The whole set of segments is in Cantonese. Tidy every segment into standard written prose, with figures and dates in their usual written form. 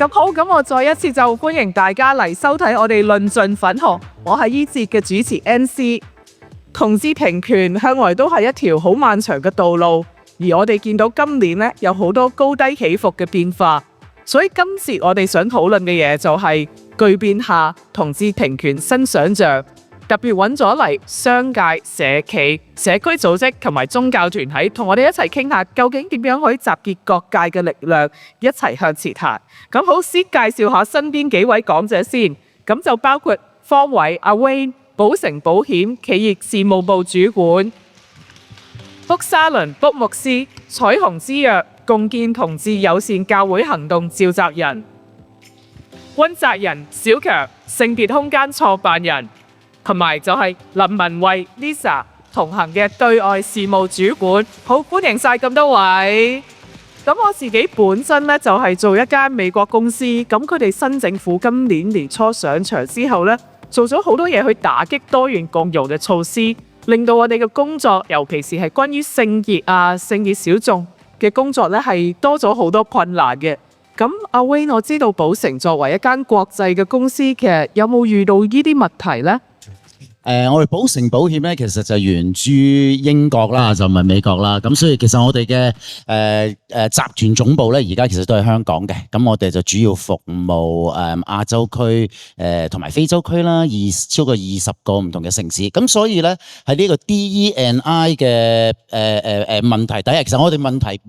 咁好，咁我再一次就歡迎大家嚟收睇我哋論盡粉紅，我係呢節嘅主持 NC。同志平權向來都係一條好漫長嘅道路，而我哋見到今年呢，有好多高低起伏嘅變化，所以今次我哋想討論嘅嘢就係巨變下同志平權新想像。特別揾咗嚟商界、社企、社區組織同埋宗教團體，同我哋一齊傾下究竟點樣可以集結各界嘅力量，一齊向前行。咁好，先介紹下身邊幾位講者先。咁就包括方偉、阿 Wayne、寶城保險企業事務部主管，卜沙倫、卜牧師、彩虹之約共建同志友善教會行動召集人，溫澤仁、小強性別空間創辦人。同埋就係林文慧 Lisa 同行嘅對外事務主管，好，歡迎晒咁多位。咁我自己本身呢，就係做一間美國公司，咁佢哋新政府今年年初上場之後呢，做咗好多嘢去打擊多元共融嘅措施，令到我哋嘅工作，尤其是係關於性別啊、性別小眾嘅工作呢，係多咗好多困難嘅。咁阿 Wayne，我知道寶城作為一間國際嘅公司，其實有冇遇到呢啲問題呢？我哋寶城保險咧，其實就源自英國啦，就唔係美國啦。咁所以其實我哋嘅集團總部咧，而家其實都係香港嘅。咁我哋就主要服務亞洲區同埋非洲區啦，超過20個唔同嘅城市。咁所以咧，喺呢個 DE&I 嘅問題底下，其實我哋問題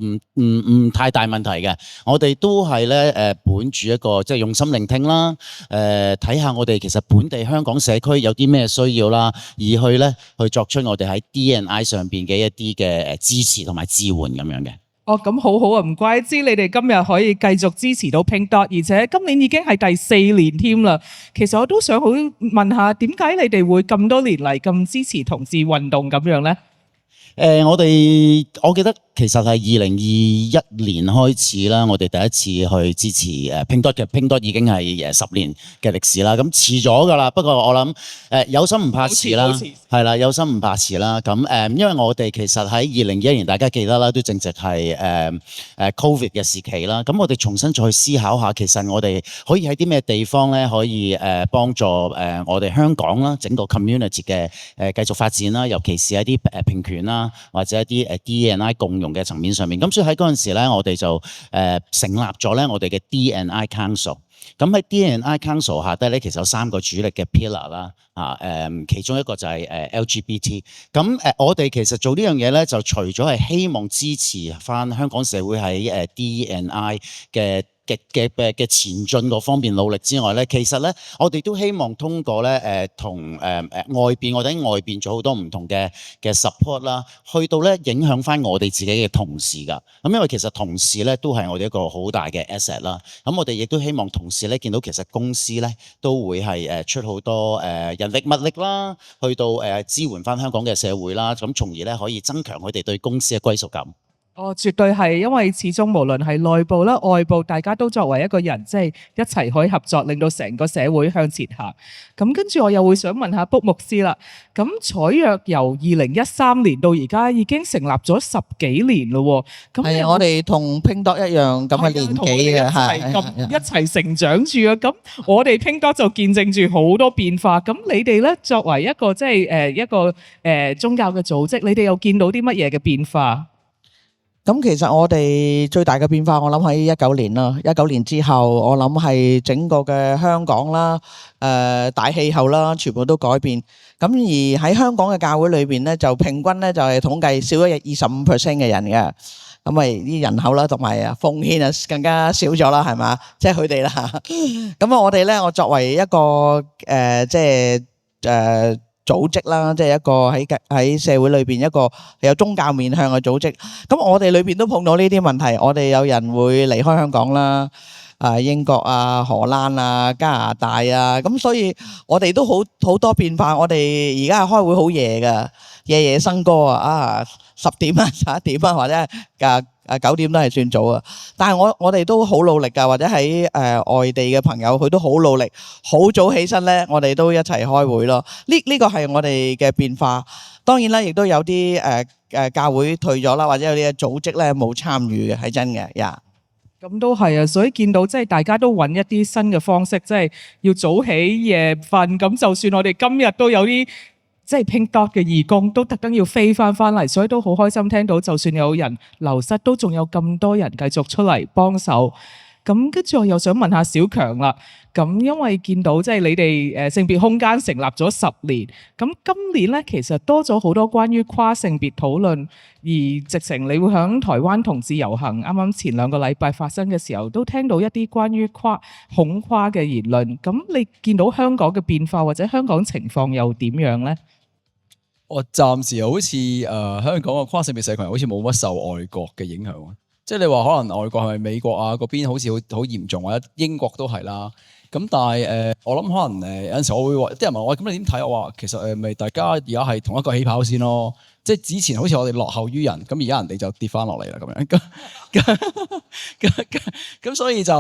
唔太大問題嘅。我哋都係咧本住一個即係用心聆聽啦，睇下我哋其實本地香港社區有啲咩需要啦，而去作出我哋喺 D&I 上邊嘅一啲嘅支持同埋支援咁樣嘅。哦，咁好好啊，唔怪之你哋今日可以繼續支持到 Pink Dot， 而且今年已經係第4年添啦。其實我都想好問下，點解你哋會咁多年嚟咁支持同志運動咁樣呢？我記得其實係2021年開始啦，我哋第一次去支持Pink Dot 嘅。Pink Dot 已經係10年嘅歷史啦，咁遲咗㗎啦。不過我諗有心唔怕遲啦，係啦，有心唔怕遲啦。咁因為我哋其實喺2021年，大家記得啦，都正值係Covid 嘅時期啦。咁我哋重新再去思考下，其實我哋可以喺啲咩地方咧，可以幫助我哋香港啦，整個 community 嘅繼續發展啦，尤其是一啲平權啦，或者一啲D&I 共融嘅層面上面，咁所以喺嗰陣時咧，我哋就成立咗咧我哋嘅 D&I Council。咁喺 D&I Council 下低咧，其實有3個主力嘅 pillar 啦，其中一個就係LGBT。咁我哋其實做呢樣嘢咧，就除咗係希望支持翻香港社會喺D&I 嘅前進嗰方面努力之外咧，其實咧我哋都希望通過咧同外邊，我哋喺外邊做好多唔同嘅 support 啦，去到咧影響翻我哋自己嘅同事㗎。咁因為其實同事咧都係我哋一個好大嘅 asset 啦。咁我哋亦都希望同事咧見到其實公司咧都會係出好多人力物力啦，去到支援翻香港嘅社會啦，咁從而咧可以增強佢哋對公司嘅歸屬感。哦，絕對係，因為始終無論係內部啦、外部，大家都作為一個人，即係一齊可以合作，令到成個社會向前行。咁跟住我又會想問下卜牧師啦。咁彩約由2013年到而家已經成立咗10幾年咯。咁係我哋同 Pink Dot 一樣咁嘅年紀嘅，係一齊成長住啊！咁我哋 Pink Dot 就見證住好多變化。咁你哋咧作為一個即係一個宗教嘅組織，你哋又見到啲乜嘢嘅變化？咁其實我哋最大嘅變化，我諗喺19年啦。19年之後，我諗係整個嘅香港啦、大氣候啦，全部都改變。咁而喺香港嘅教會裏邊咧，就平均咧就係統計少咗25% 嘅人嘅。咁咪啲人口啦，同埋奉獻啊更加少咗啦，係嘛？即係佢哋啦。咁我哋咧，我作為一個組織啦，即係一個喺社會裏邊一個有宗教面向嘅組織。咁我哋裏邊都碰到呢啲問題，我哋有人會離開香港啦，英國啊、荷蘭啊、加拿大啊，咁所以我哋都好多變化。我哋而家係開會好夜㗎，夜夜笙歌啊，10點啊、11點啊，或者9點都係算早啊。但係我哋都好努力㗎，或者喺外地嘅朋友佢都好努力，好早起身咧，我哋都一齊開會咯。呢個係我哋嘅變化。當然啦，亦都有啲教會退咗啦，或者有啲組織咧冇參與嘅，係真嘅呀。咁都係啊，所以見到即係大家都揾一啲新嘅方式，即係要早起夜瞓。咁就算我哋今日都有啲即係 Pink Dot 嘅義工，都特登要飛翻嚟，所以都好開心聽到，就算有人流失，都仲有咁多人繼續出嚟幫手。咁跟住我又想問下小強啦，咁因為見到即係你哋性別空間成立咗10年，咁今年咧其實多咗好多關於跨性別討論，而直情你會響台灣同志遊行啱啱前2個禮拜發生嘅時候，都聽到一啲關於恐跨嘅言論。咁你見到香港嘅變化或者香港情況又點樣呢？我暫時好似香港嘅跨性別社群好似冇乜受外國嘅影響。即係你話可能外國係咪美國啊嗰邊好似好嚴重，或者英國都係啦。咁但係我諗可能有陣時我會話啲人問我咁你點睇？我話其實咪大家而家係同一個起跑線咯。即係之前好似我哋落後於人，咁而家人哋就跌翻落嚟啦咁樣。咁所以就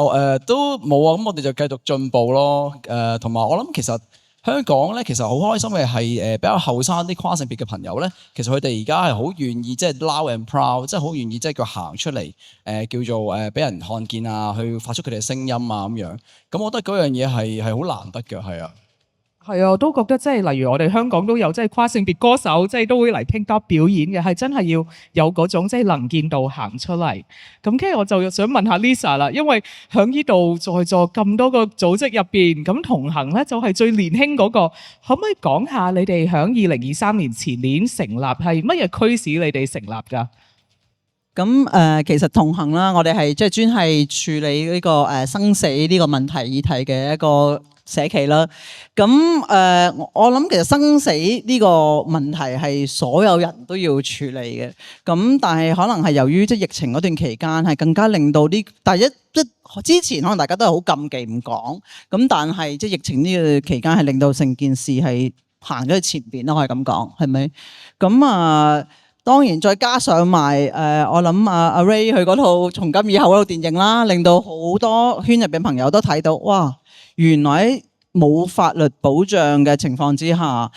都冇啊。咁我哋就繼續進步咯。同埋我諗其實香港咧，其實好開心嘅係比較後生啲跨性別嘅朋友咧，其實佢哋而家係好願意即係 loud and proud，即係好願意即係叫行出嚟叫做俾人看見啊，去發出佢哋嘅聲音啊咁樣。咁我覺得嗰樣嘢係好難得嘅，係啊。係啊，我都覺得即係例如我哋香港都有即係跨性別歌手，即係都會嚟 Pink Dot 表演嘅，係真係要有嗰種即係能見度行出嚟。咁跟住我就想問下 Lisa 啦，因為喺呢度在座咁多個組織入邊，咁同行咧就係最年輕嗰個，可唔可以講下你哋喺2023年前年成立係乜嘢驅使你哋成立㗎？咁其實同行啦，我哋係即係專係處理呢個生死呢個問題議題嘅一個社企啦。咁我諗其實生死呢個問題係所有人都要處理嘅。咁但係可能係由於即係疫情嗰段期間係更加令到啲之前可能大家都係好禁忌唔講。咁但係即係疫情呢個期間係令到成件事係行咗去前邊咯，可以咁講，係咪？咁當然再加上埋我諗阿 Ray 佢嗰套《從今以後》嗰套電影啦，令到好多圈入邊朋友都睇到，哇！原來冇法律保障嘅情況之下，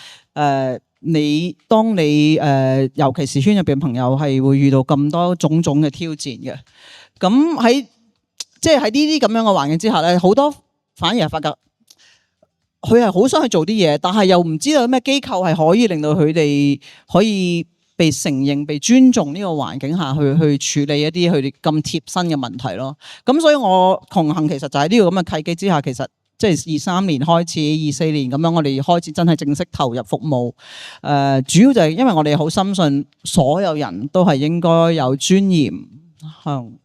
當你尤其是圈入邊朋友係會遇到咁多種種嘅挑戰嘅。咁喺呢啲咁樣嘅環境之下咧，好多反而係發覺佢係好想去做啲嘢，但係又唔知道有咩機構係可以令到佢哋可以被承認、被尊重呢個環境下去處理一啲佢哋咁貼身嘅問題咯。咁所以我同行其實就喺呢個咁嘅契機之下，其實即係23年開始，24年咁樣，我哋開始真係正式投入服務。主要就係因為我哋好深信所有人都係應該有尊嚴、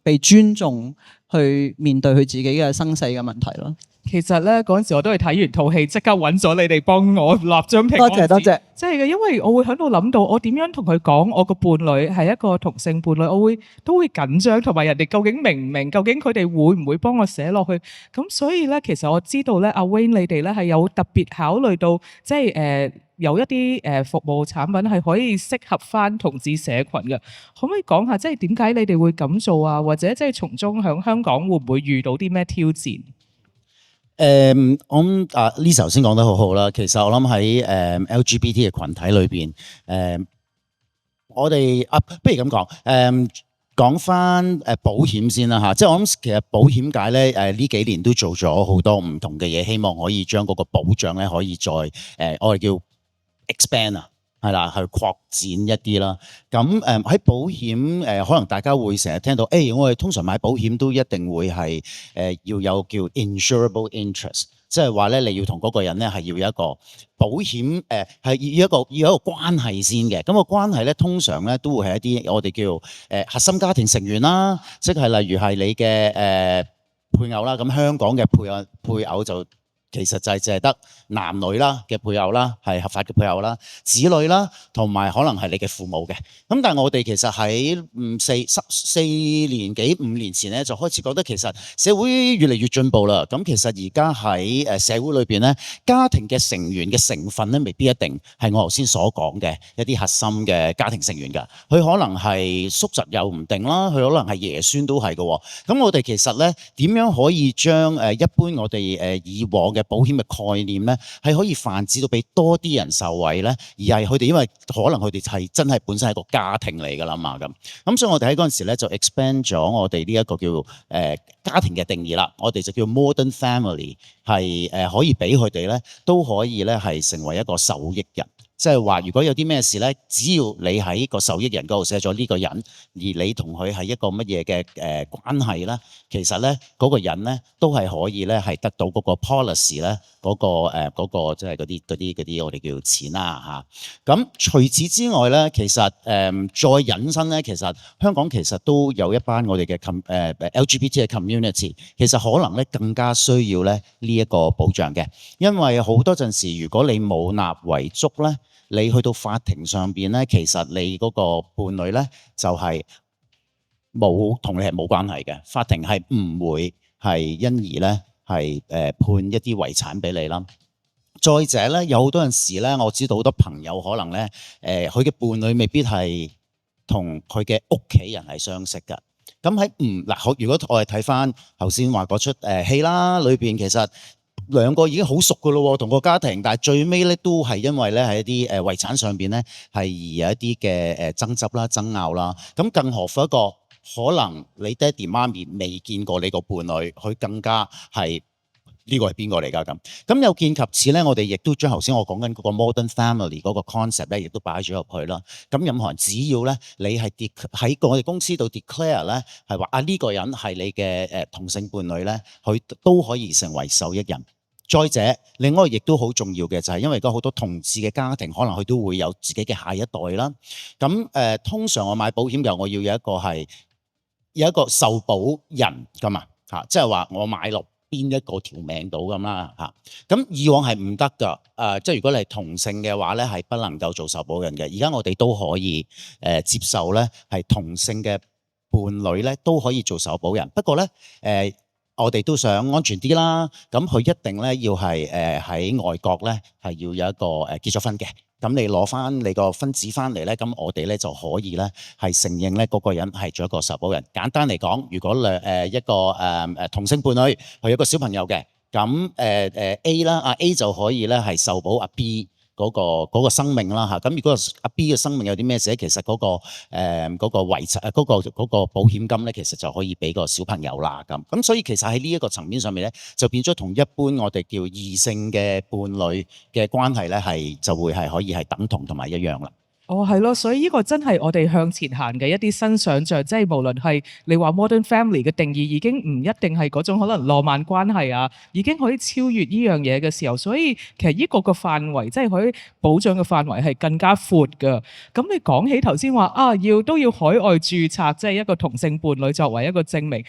被尊重去面對佢自己嘅生死嘅問題咯。其實咧嗰陣時我都係睇完套戲，即刻揾咗你哋幫我立張平安紙。多謝。即係嘅，因為我會喺度諗到，我點樣同佢講我個伴侶係一個同性伴侶，我都會緊張，同埋人哋究竟明唔明？究竟佢哋會唔會幫我寫落去？咁所以咧，其實我知道咧，阿 Wayne 你哋咧係有特別考慮到，即係有一啲服務產品係可以適合翻同志社群嘅。可唔可以講下，即係點解你哋會咁做啊？或者即係從中喺香港會唔會遇到啲咩挑戰？我諗Lisa 頭先講得好好啦。其實我諗喺LGBT 嘅群體裏邊，我哋不如咁講，講翻保險先啦嚇。即係我諗其實保險界咧呢幾年都做咗好多唔同嘅嘢，希望可以將嗰個保障咧可以再我哋叫 expand 啊。係啦，去擴展一啲啦。咁喺保險可能大家會成日聽到，我哋通常買保險都一定會係要有叫 insurable interest，即係話咧你要同嗰個人咧係要有一個保險係要有一個關係先嘅。咁個關係咧通常咧都會係一啲我哋叫核心家庭成員啦，即係例如係你嘅配偶啦。咁香港嘅配偶就其實就係淨係得男女啦嘅配偶啦，係合法嘅配偶啦，子女啦，同埋可能係你嘅父母嘅。咁但係我哋其實喺4年幾5年前咧，就開始覺得其實社會越嚟越進步啦。咁其實而家喺社會裏邊咧，家庭嘅成員嘅成分咧，未必一定係我頭先所講嘅一啲核心嘅家庭成員㗎。佢可能係叔侄又唔定啦，佢可能係爺孫都係㗎。咁我哋其實咧點樣可以將一般我哋以往嘅保險嘅概念咧，係可以泛指到俾多啲人受惠咧，而係佢哋因為可能佢哋係真係本身係個家庭嚟㗎啦嘛咁所以我哋喺嗰陣時咧就 expand 咗我哋呢一個叫家庭嘅定義啦，我哋就叫 modern family 係可以俾佢哋咧都可以咧係成為一個受益人。即係話，如果有啲咩事咧，只要你喺個受益人嗰度寫咗呢個人，而你同佢係一個乜嘢嘅關係咧，其實咧嗰個人咧都係可以咧係得到嗰個 policy 咧嗰個即係嗰啲我哋叫錢啦嚇。咁除此之外咧，其實再引申咧，其實香港其實都有一班我哋嘅LGBT 嘅 community， 其實可能咧更加需要咧呢一個保障嘅，因為好多陣時如果你冇納遺囑咧，你去到法庭上邊咧，其實你嗰個伴侶咧就係冇同你係冇關係嘅，法庭係唔會係因而咧係判一啲遺產俾你啦。再者咧，有好多陣時咧，我知道好多朋友可能咧佢嘅伴侶未必係同佢嘅屋企人係相識㗎。咁喺如果我哋睇翻頭先話嗰出戲啦，裏邊其實兩個已經好熟㗎咯喎，同個家庭，但係最尾咧都係因為咧喺一啲遺產上邊咧係而有一啲嘅爭執啦、爭拗啦。咁更何況一個可能你爹哋媽咪未見過你個伴侶，佢更加係呢個係邊個嚟㗎咁？咁有見及此咧，我哋亦都將頭先我講緊嗰個 modern family 嗰個 concept 咧，亦都擺咗入去啦。咁任何人只要咧你係喺我哋公司度 declare 咧係話呢個人係你嘅同性伴侶咧，佢都可以成為受益人。再者，另外亦都好重要嘅就係因為而家好多同志嘅家庭，可能佢都會有自己嘅下一代啦。咁通常我買保險嘅，我要有一個受保人㗎嘛嚇，即係話我買落邊一個條命到咁啦嚇。咁以往係唔得㗎，即係如果你係同性嘅話咧，係不能夠做受保人嘅。而家我哋都可以接受咧，係同性嘅伴侶咧都可以做受保人。不過咧我哋都想安全啲啦，咁佢一定咧要係喺外國咧係要有一個結咗婚嘅，咁你攞翻你個分紙翻嚟咧，咁我哋咧就可以咧係承認咧嗰個人係做一個受保人。簡單嚟講，如果一個同性伴侶佢有個小朋友嘅，咁A 啦，阿 A 就可以咧係受保阿 B。嗰個生命啦嚇，咁如果阿 B 嘅生命有啲咩事，其實嗰個遺產嗰個保險金咧，其實就可以俾個小朋友啦咁所以其實喺呢一個層面上面咧，就變咗同一般我哋叫異性嘅伴侶嘅關係咧，就會係可以係等同埋一樣啦。哦，係咯，所以呢個真係我哋向前行嘅一啲新想像，即係無論係你話 modern family 嘅定義已經唔一定係嗰種可能浪漫關係啊，已經可以超越呢樣嘢嘅時候，所以其實呢個嘅範圍即係可以保障嘅範圍係更加闊㗎。咁你講起頭先話都要海外註冊，即係一個同性伴侶作為一個證明。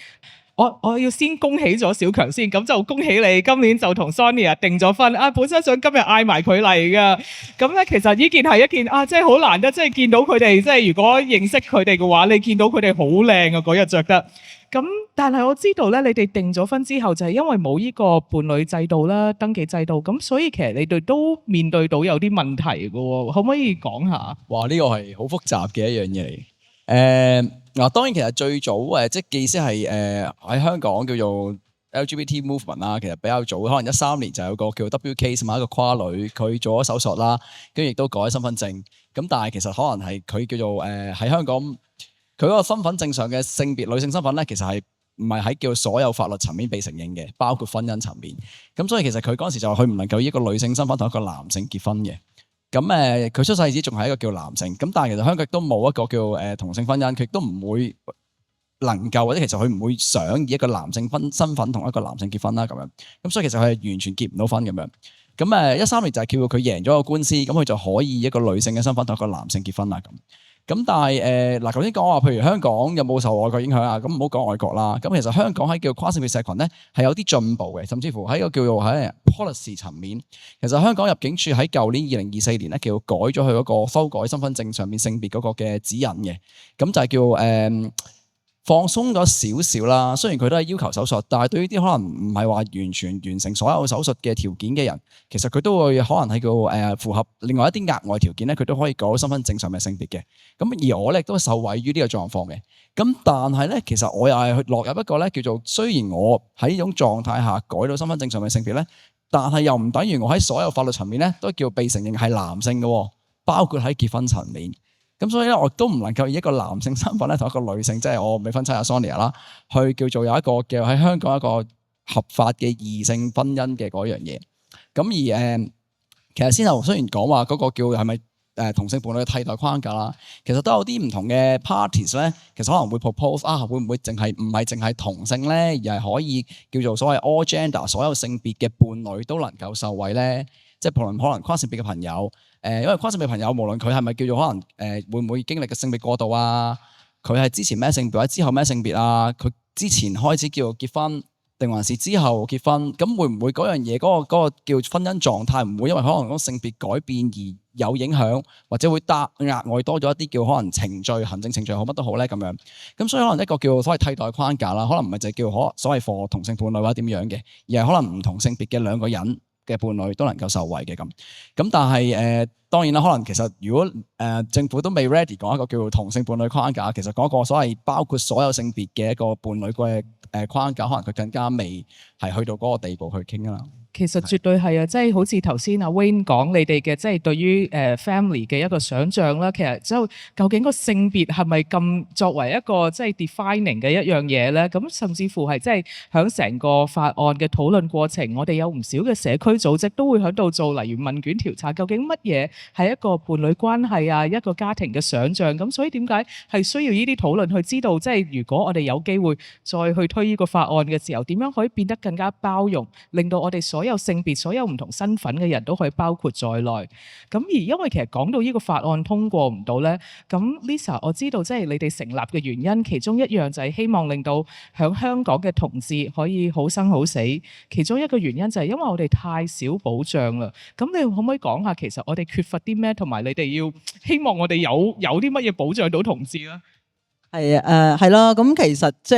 我要先恭喜咗小強先，咁就恭喜你今年就同 Sonia 定咗婚本身想今日嗌埋佢嚟㗎，咁咧其實呢件係一件即係好難得，即係見到佢哋，即係如果認識佢哋嘅話，你見到佢哋好靚啊嗰日着得。咁但係我知道咧，你哋定咗婚之後就係因為冇呢個伴侶制度啦、登記制度，咁所以其實你哋都面對到有啲問題㗎喎，可唔可以講下？哇！呢個係好複雜嘅一樣嘢嚟。當然其實最早即係意思係喺香港叫做 LGBT movement 啦，其實比較早，可能13年就有個叫 WK 嘛，一個跨女，佢做咗手術啦，跟住亦都改咗身份證。咁但係其實可能係佢叫做喺香港，佢嗰個身份證上嘅性別女性身份咧，其實係唔係喺叫所有法律層面被承認嘅，包括婚姻層面。咁所以其實佢嗰陣時就話佢唔能夠以一個女性身份同一個男性結婚嘅。咁佢出世時仲係一個叫男性，咁但係其實香港都冇一個叫同性婚姻，佢亦都唔會能夠，或者其實佢唔會想以一個男性身份同一個男性結婚啦咁樣。咁所以其實佢係完全結唔到婚咁樣。咁13年就係叫佢贏咗個官司，咁佢就可以以一個女性嘅身份同一個男性結婚啦咁。咁但係頭先講話，譬如香港有冇受外國影響啊？咁唔好講外國啦。咁其實香港喺叫跨性別社群咧係有啲進步嘅，甚至乎喺個叫做喺 policy 層面，其實香港入境處喺舊年2024年咧叫改咗佢嗰個修改身份證上面性別嗰個嘅指引嘅，咁就係叫放鬆咗少少啦，雖然佢都係要求手術，但係對於啲可能唔係話完全完成所有手術嘅條件嘅人，其實佢都會可能係叫符合另外一啲額外條件咧，佢都可以改到身份證上面性別嘅。咁而我咧都受惠於呢個狀況嘅。咁但係咧，其實我又係落入一個咧叫做，雖然我喺呢種狀態下改到身份證上面性別咧，但係又唔等於我喺所有法律層面咧都叫被承認係男性嘅喎，包括喺結婚層面。咁所以咧，我都唔能夠以一個男性身份咧同一個女性，即係我未婚妻阿 Sonia 啦，去叫做有一個叫喺香港一個合法嘅異性婚姻嘅嗰樣嘢。咁而其實先頭雖然講話嗰個叫係咪同性伴侶嘅替代框架啦，其實都有啲唔同嘅 parties 咧，其實可能會 propose 會唔會淨係唔係淨係同性咧，而係可以叫做所謂 all gender 所有性別嘅伴侶都能夠受惠咧？即係可能跨性別嘅朋友，因為跨性別朋友無論佢係咪叫做可能會唔會經歷嘅性別過渡啊，佢係之前咩性別或者之後咩性別啊，佢之前開始叫做結婚，定還是之後結婚，咁會唔會嗰樣嘢嗰個叫婚姻狀態唔會因為可能嗰性別改變而有影響，或者會額外多咗一啲叫可能程序、行政程序好乜都好咧咁樣。咁所以可能一個叫所謂替代框架啦，可能唔係就係叫所謂for同性伴侶或者點樣嘅，而係可能唔同性別嘅兩個人嘅伴侶都能夠受惠嘅咁。咁但係當然啦，可能其實如果政府都未 ready 講一個叫做同性伴侶框架，其實嗰個所謂包括所有性別嘅一個伴侶嘅框架，可能佢更加未係去到嗰個地步去傾啦。其實絕對係啊，即係好似頭先阿 Wayne 講你哋嘅，即係對於family 嘅一個想像啦。其實之後究竟個性別係咪咁作為一個即係 defining 嘅一樣嘢咧？咁甚至乎係即係響成個法案嘅討論過程，我哋有唔少嘅社區組織都會喺度做，例如問卷調查，究竟乜嘢係一個伴侶關係啊，一個家庭嘅想像。咁所以點解係需要呢啲討論去知道，即係如果我哋有機會再去推呢個法案嘅時候，點樣可以變得更加包容，令到我哋所有性別、所有唔同身份嘅人都可以包括在內。咁而因為其實講到呢個法案通過唔到呢，咁 Lisa 我知道即係你哋成立嘅原因，其中一樣就係希望令到響香港嘅同志可以好生好死。其中一個原因就係因為我哋太少保障啦。咁你可唔可以講下其實我哋缺乏啲咩，同埋你哋要希望我哋有啲乜嘢保障到同志呢？係係啦，咁其實即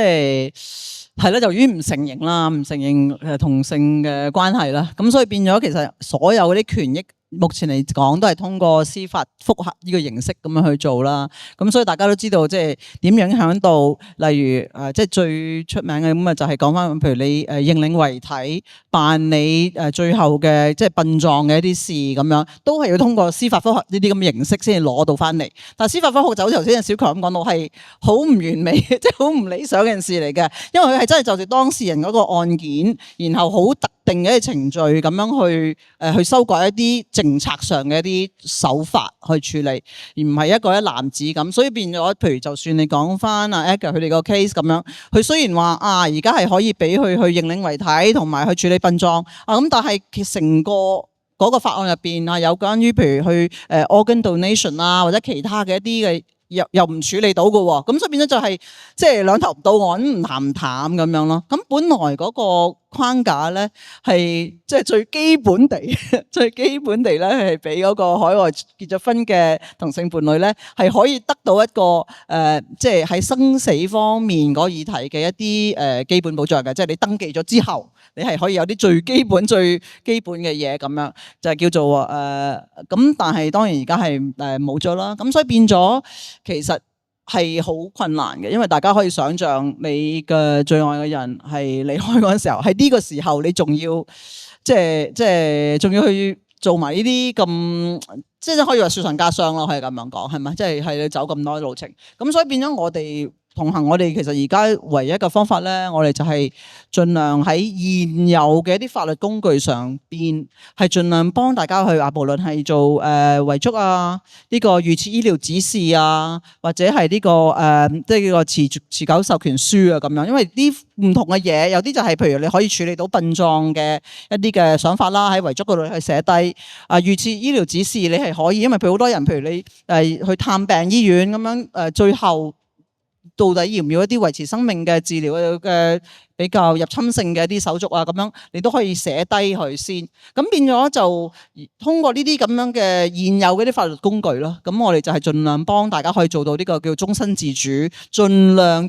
係啦，由於唔承認啦，唔承認同性嘅關係啦，咁所以變咗其實所有嗰啲權益，目前嚟講都係通過司法覆核呢個形式咁樣去做啦。咁所以大家都知道即係點影響到，例如即係最出名嘅咁啊，就係講翻譬如你認領遺體、辦理最後嘅即係殯葬嘅一啲事咁樣，都係要通過司法覆核呢啲咁嘅形式先至攞到翻嚟。但係司法覆核就好似頭先小強咁講到係好唔完美，即係好唔理想嘅事嚟嘅，因為佢係真係就住當事人嗰個案件，然後好特定嘅程序咁樣去修改一啲政策上嘅一啲手法去處理，而唔係一男子咁，所以變咗，譬如就算你講翻阿 Edgar 佢哋個 case 咁樣，佢雖然話而家係可以俾佢去認領遺體同埋去處理殯葬咁，但係其實成個嗰個法案入邊有關於譬如去organ donation 或者其他嘅一啲嘅又唔處理到嘅喎，咁所以變咗就係即係兩頭唔到岸，唔鹹唔淡咁樣咯。咁本來嗰個框架咧係即係最基本地咧係俾嗰個海外結咗婚嘅同性伴侶咧係可以得到一個即係喺生死方面嗰議題嘅一啲基本保障嘅，即係你登記咗之後，你係可以有啲最基本嘅嘢咁樣，就係叫做咁。但係當然而家係冇咗啦，咁所以變咗其實係好困難嘅，因為大家可以想像你嘅最愛嘅人係離開嗰陣時候，喺呢個時候你仲要即係仲要去做埋呢啲咁，即係可以話雪上加霜咯，可以咁樣講係咪？即係你走咁多路程，咁所以變咗我哋同行，我哋其實而家唯一嘅方法咧，我哋就係盡量喺現有嘅一啲法律工具上邊，係盡量幫大家去無論係做遺囑呢個預設醫療指示或者係呢個即係呢個持久授權書咁樣，因為啲唔同嘅嘢，有啲就係譬如你可以處理到殯葬嘅一啲嘅想法啦，喺遺囑嗰度去寫低預設醫療指示，你係可以，因為譬如好多人，譬如你去探病醫院咁樣最後到底要唔要一啲維持生命嘅治療嘅比較入侵性嘅一啲手續咁樣，你都可以寫低佢先。咁變咗就通過呢啲咁樣嘅現有嘅啲法律工具咯。咁我哋就係盡量幫大家可以做到呢個叫終身自主，盡量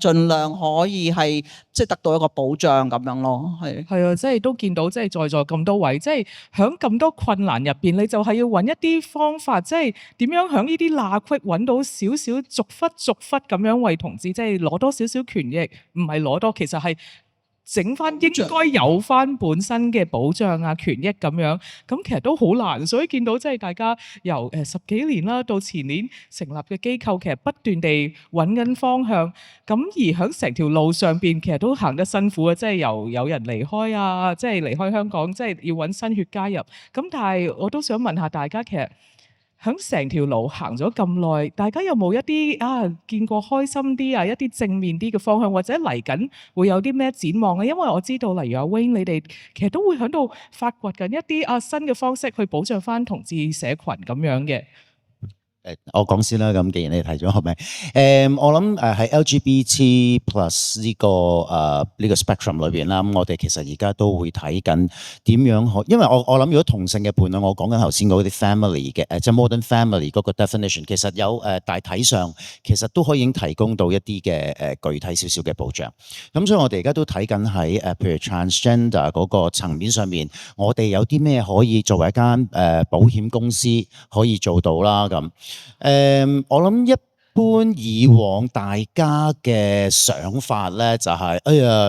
可以係即係得到一個保障咁樣咯。係啊，即係都見到即係在座咁多位，即係喺咁多困難入邊，你就係要揾一啲方法，即係點樣喺呢啲罅隙揾到少少逐忽咁樣為同志即係攞多少少權益，唔係攞多，其實係整翻應該有翻本身嘅保障啊權益咁樣，咁其實都好難，所以見到即係大家由10幾年啦到前年成立嘅機構，其實不斷地揾緊方向，咁而喺成條路上邊其實都行得辛苦啊，即係由有人離開啊，即係離開香港，即係要揾新血加入，咁但係我都想問下大家，其實喺成條路行咗咁耐，大家有冇一啲見過開心啲啊，一啲正面啲嘅方向，或者嚟緊會有啲咩展望咧？因為我知道，例如阿 Wayne 你哋其實都會喺度發掘緊一啲新嘅方式去保障翻同志社群咁樣嘅。我講先啦，咁既然你提咗係咪？我諗喺 LGBT plus 呢個 spectrum 裏邊啦，咁我哋其實而家都會睇緊點樣可，因為我諗如果同性嘅伴侶，我講緊頭先嗰啲 family 嘅即係 modern family 嗰個 definition， 其實有大體上其實都可以已經提供到一啲嘅具體少少嘅保障。咁所以我哋而家都睇緊喺譬如 transgender 嗰個層面上面，我哋有啲咩可以作為一間保險公司可以做到啦咁。我諗一般以往大家嘅想法咧，就係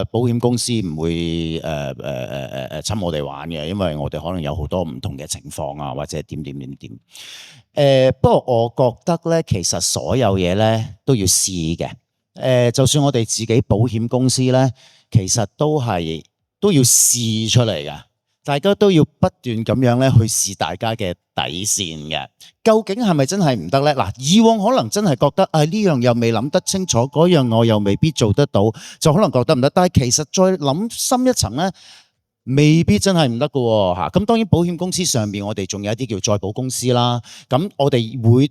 保險公司唔會侵我哋玩嘅，因為我哋可能有好多唔同嘅情況啊，或者點。不過我覺得咧，其實所有嘢咧都要試嘅。就算我哋自己保險公司咧，其實都要試出嚟嘅。大家都要不斷咁樣咧去試大家嘅底線嘅，究竟係咪真係唔得咧？嗱，以往可能真係覺得呢樣又未諗得清楚，嗰樣我又未必做得到，就可能覺得唔得。但係其實再諗深一層咧，未必真係唔得㗎喎嚇。咁當然保險公司上面我哋仲有一啲叫再保公司啦，咁我哋會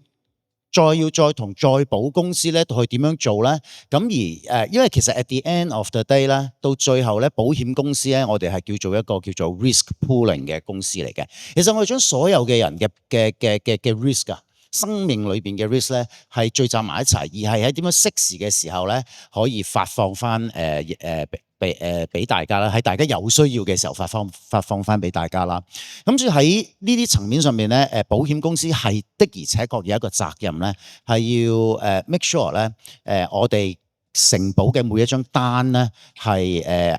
再同再保公司咧去點樣做咧？咁而因為其實 at the end of the day 咧，到最後咧，保險公司咧，我哋係叫做一個叫做 risk pooling 嘅公司嚟嘅。其實我哋將所有嘅人嘅 risk 啊，生命裏邊嘅 risk 咧，係聚集埋一齊，而係喺點樣適時嘅時候咧，可以發放翻俾大家啦，喺大家有需要嘅時候發放翻俾大家啦。咁所以喺呢啲層面上面咧，保險公司係的而且確有一個責任咧，係要make sure 咧，我哋承保嘅每一張單咧係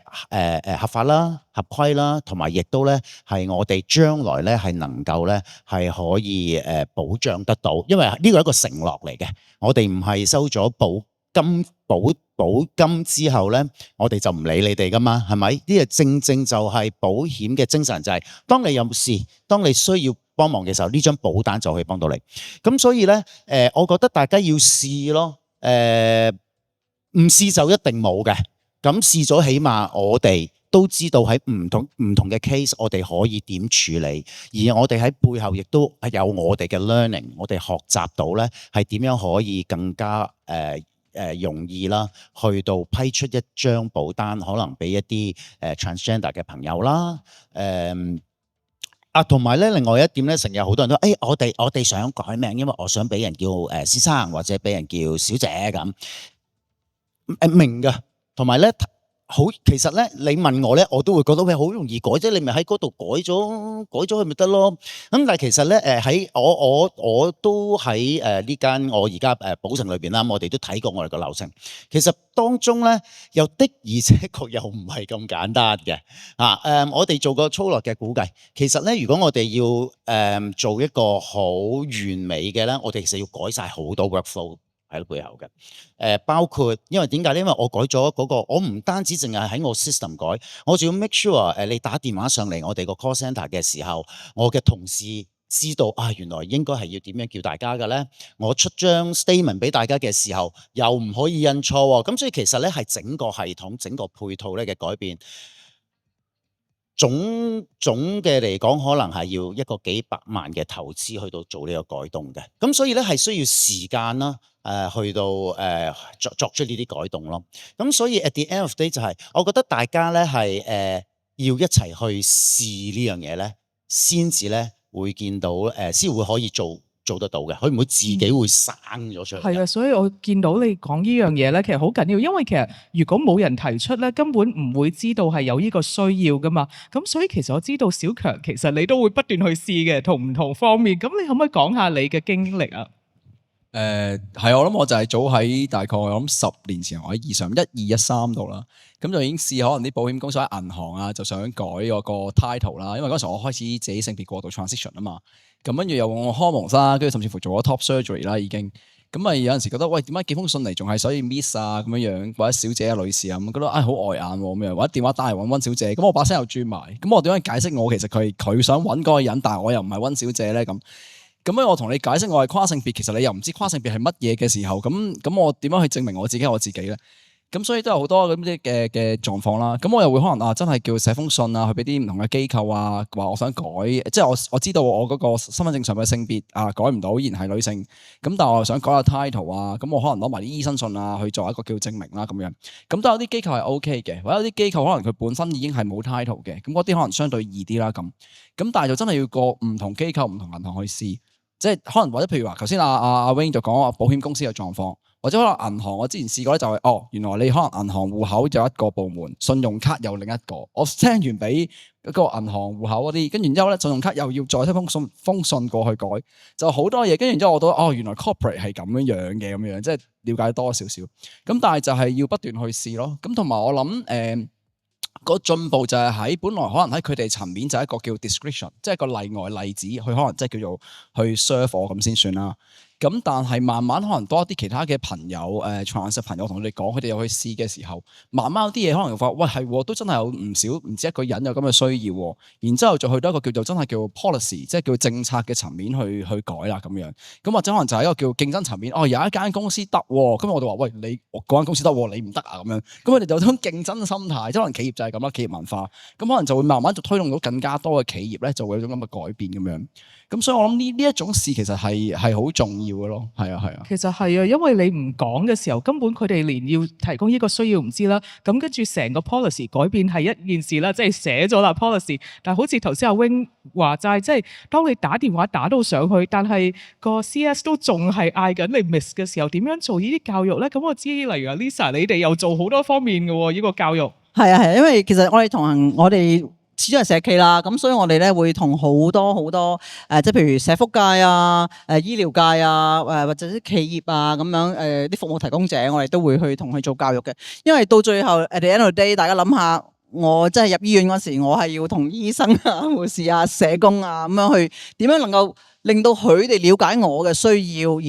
合法啦、合規啦，同埋亦都咧係我哋將來咧係能夠咧係可以保障得到，因為呢個係一個承諾嚟嘅，我哋唔係收咗保金之後咧，我哋就唔理你哋噶嘛，係咪？呢個正就係保險嘅精神，就係當你有事，當你需要幫忙嘅時候，呢張保單就可以幫到你。咁所以咧，我覺得大家要試咯，唔試就一定冇嘅。咁試咗，起碼我哋都知道喺唔同嘅 case，我哋可以點處理，而我哋喺背後亦都係有我哋嘅 learning， 我哋學習到咧係點樣可以更加容易啦，去到批出一張保單，可能俾一啲transgender 嘅朋友啦，同埋咧，另外一點咧，成日好多人都我哋想改名，因為我想俾人叫先生或者俾人叫小姐咁，明㗎，同埋咧。好，其實咧，你問我咧，我都會覺得喂，好容易改啫，你咪喺嗰度改咗佢咪得咯。咁但係其實咧，喺我都喺呢間我而家保誠裏邊啦，我哋都睇過我哋個流程。其實當中咧，又的而且確又唔係咁簡單嘅。我哋做個粗略嘅估計，其實咧，如果我哋要做一個好完美嘅咧，我哋其實要改晒好多 workflow。喺背後嘅，包括因為點解咧？因為我改咗嗰個，我唔單止淨係喺我 system 改，我仲要 make sure 你打電話上嚟我哋個 call centre 嘅時候，我嘅同事知道原來應該係要點樣叫大家嘅咧。我出張 statement 俾大家嘅時候，又唔可以印錯喎。咁所以其實咧係整個系統、整個配套咧嘅改變。總嘅嚟講，可能係要一個幾百萬嘅投資去到做呢個改動嘅，咁所以咧係需要時間啦，去到作出呢啲改動咯。咁所以 at the end of the day 就係，我覺得大家咧係要一齊去試呢樣嘢咧，先至咧會見到先會可以做得到嘅，佢唔會自己會生咗出嚟。係啊，所以我見到你講呢樣嘢咧，其實好緊要，因為其實如果冇人提出咧，根本唔會知道係有呢個需要噶嘛。咁所以其實我知道小強其實你都會不斷去試嘅，同唔同方面。咁你可唔可以講下你嘅經歷啊？係我諗我就係早喺大概我諗10年前或者以上1213度啦，咁就已經試可能啲保險公司喺銀行啊，就想改嗰個 title 啦，因為嗰時我開始自己性別過渡 transition 啊嘛，咁跟住又我 hormones 啦，跟住甚至乎做咗 top surgery 啦已經，咁咪有陣時覺得喂點解寄封信嚟仲係所以 miss 啊咁樣樣，或者小姐啊女士啊咁覺得好礙眼喎咁樣，或者電話打嚟揾溫小姐，咁我把聲又轉埋，咁我點樣解釋我其實佢想揾嗰個人，但係我又唔係溫小姐咧咁。咁我同你解釋我係跨性別，其實你又唔知跨性別係乜嘢嘅時候，咁我點樣去證明我自己係我自己咧？咁所以都有好多咁啲嘅狀況啦。咁我又會可能真係叫寫封信啊，去俾啲唔同嘅機構啊，話我想改，即係我知道我嗰個身份證上嘅性別啊改唔到，依然係女性。咁但係我又想改下 title 啊，咁我可能攞埋啲醫生信啊去做一個叫證明啦咁樣。咁都有啲機構係 OK 嘅，或者有啲機構可能佢本身已經係冇 title 嘅，咁嗰啲可能相對易啲啦咁。咁但係就真係要過唔同機構、唔同銀行去試。即係可能或者譬如話，頭先阿 Wing 就講話保險公司嘅狀況，或者可能銀行，我之前試過咧就係原來你可能銀行戶口有一個部門，信用卡有另一個，我 send 完俾一個銀行戶口嗰啲，跟住之後咧信用卡又要再寫封信過去改，就好多嘢，跟住之後我都原來 corporate 係咁樣嘅咁樣，即係了解多少少，咁但係就係要不斷去試咯，咁同埋我諗個進步就係喺本來可能喺佢哋層面就係一個叫 discretion， 即係個例外例子，佢可能即係叫做去 serve 我咁先算啦。咁但係慢慢可能多一啲其他嘅朋友trans 嘅朋友同佢哋講，佢哋又去試嘅時候，慢慢有啲嘢可能發覺，喂係都真係有唔少唔止一個人有咁嘅需要，然之後就去到一個叫做真係叫 policy， 即係叫政策嘅層面去改啦咁樣。咁或者可能就係一個叫競爭層面，有一間公司得，咁我哋話喂你嗰間公司得，你唔得啊咁樣。咁佢哋就有種競爭心態，即係可能企業就係咁啦，企業文化，咁可能就會慢慢就推動到更加多嘅企業咧，就會有種咁嘅改變咁樣。咁所以我諗呢一種事其實係好重要嘅咯，係啊。其實係啊，因為你唔講嘅時候，根本佢哋連要提供呢個需要唔知啦。咁跟住成個 policy 改變係一件事啦，即係寫咗啦 policy。但係好似頭先阿 Wing 話齋，即係當你打電話打到上去，但係個 CS 都仲係嗌緊你 miss 嘅時候，點樣做呢啲教育咧？咁我知例如阿 Lisa，你哋又做好多方面嘅喎，呢個教育。係啊，因為其實我哋同行，我哋始終係社企啦，咁所以我哋咧會同好多即係譬如社福界啊、醫療界啊、或者啲企業啊咁樣啲服務提供者，我哋都會去同佢做教育嘅。因為到最後 at the end of the day，大家諗下，我真係入醫院嗰時，我係要同醫生啊、護士啊、社工啊咁樣去點樣能夠令到佢哋了解我嘅需要，而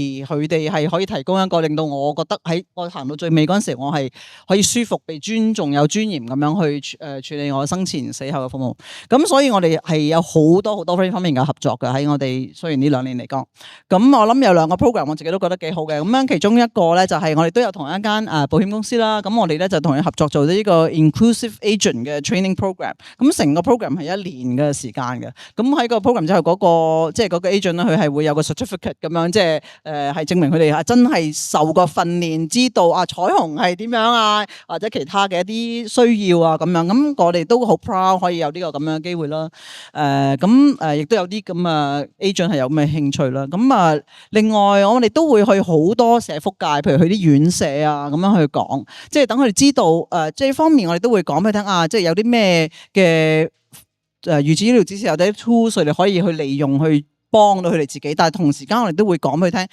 佢哋係可以提供一個令到我覺得喺我行到最尾嗰陣時，我係可以舒服、被尊重、有尊嚴咁樣去處理我生前死後嘅服務。咁所以我哋係有好多方面嘅合作嘅，喺我哋雖然呢2年嚟講。咁我諗有2個 program 我自己都覺得幾好嘅。咁樣其中一個咧就係我哋都有同一間保險公司啦。咁我哋咧就同佢合作做呢個 inclusive agent 嘅 training program。咁成個 program 係1年嘅時間嘅。咁喺個 program 之後嗰個即係嗰個 agent 咧，佢係會有個 certificate 咁樣，即係係證明佢哋係真係受過訓練，知道彩虹係點樣啊，或者其他嘅一啲需要啊咁樣。咁我哋都好 proud 可以有呢個咁樣嘅機會啦。亦都有啲咁啊 agent 係有咁嘅興趣啦。咁另外我哋都會去好多社福界，譬如去啲院舍啊咁樣去講，即係等佢哋知道即係呢方面我哋都會講俾佢聽啊，即係有啲咩嘅預設醫療知識，有啲 tools 佢哋可以去利用去幫到佢哋自己，但係同時間我哋都會講俾佢聽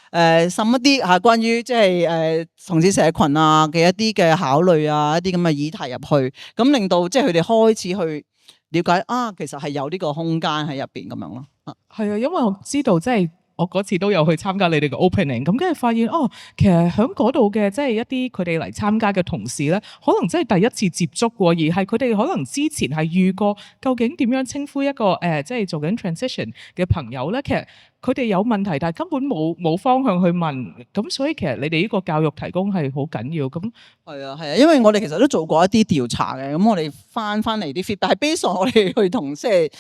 滲一啲關於即係同志社群啊嘅一啲嘅考慮啊，一啲咁嘅議題入去，咁令到即係佢哋開始去了解其實係有呢個空間喺入邊咁樣咯。係啊，因為我知道即係。我嗰次都有去參加你哋嘅 opening，咁跟住發現其實喺嗰度嘅即係一啲佢哋嚟參加嘅同事咧，可能真係第一次接觸過，而係佢哋可能之前係遇過，究竟點樣稱呼一個即係做緊 transition 嘅朋友咧？其實佢哋有問題，但係根本冇方向去問，咁所以其實你哋呢個教育提供係好緊要。咁係啊，因為我哋其實都做過一啲調查嘅，咁我哋翻嚟啲 feedback 係 based on我哋去同即係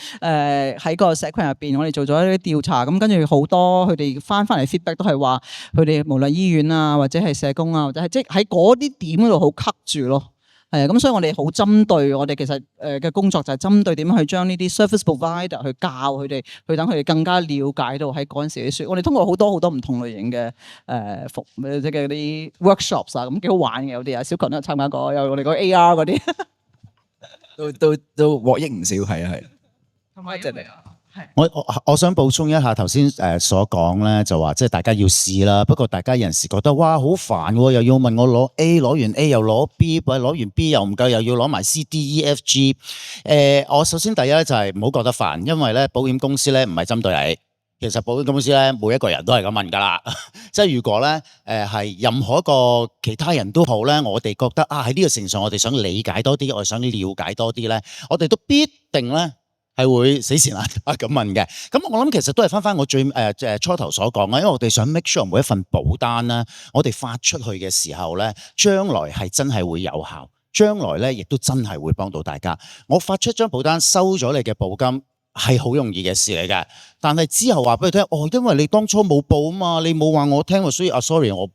喺個社群入邊，我哋做咗一啲調查，咁跟住好多佢哋翻嚟 feedback 都係話，佢哋無論醫院啊，或者係社工啊，或者係即係喺嗰啲點嗰度好棘住咯。係啊，咁所以我哋好針對我哋其實嘅工作就係針對點樣去將呢啲 service provider 去教佢哋，去等佢哋更加了解到喺嗰陣時啲書。我哋通過好多唔同類型嘅即係啲 workshops 啊，咁幾好玩嘅，有啲啊，小群都有參加過，有我哋嗰 AR 嗰啲，都獲益唔少，係啊。同埋真係我想補充一下頭先所講咧，就話即係大家要試啦。不過大家有陣時覺得哇好煩喎，又要問我攞 A，攞完 A 又攞 B， 或者攞完 B 又唔夠，又要攞埋 C、D、E、F、G。我首先第一咧就係唔好覺得煩，因為咧保險公司咧唔係針對你。其實保險公司咧每一個人都係咁問㗎啦。即係如果咧係任何一個其他人都好咧，我哋覺得喺呢個程序我哋想理解多啲，我哋想了解多啲咧，我哋都必定咧係會死纏爛打咁問嘅。咁我諗其實都係翻我最初頭所講啦，因為我哋想 make sure 每一份保單啦，我哋發出去嘅時候咧，將來係真係會有效，將來咧亦都真係會幫到大家。我發出張保單收咗你嘅保金係好容易嘅事嚟嘅，但係之後話俾佢聽，因為你當初冇報啊嘛，你冇話我聽，所以sorry，我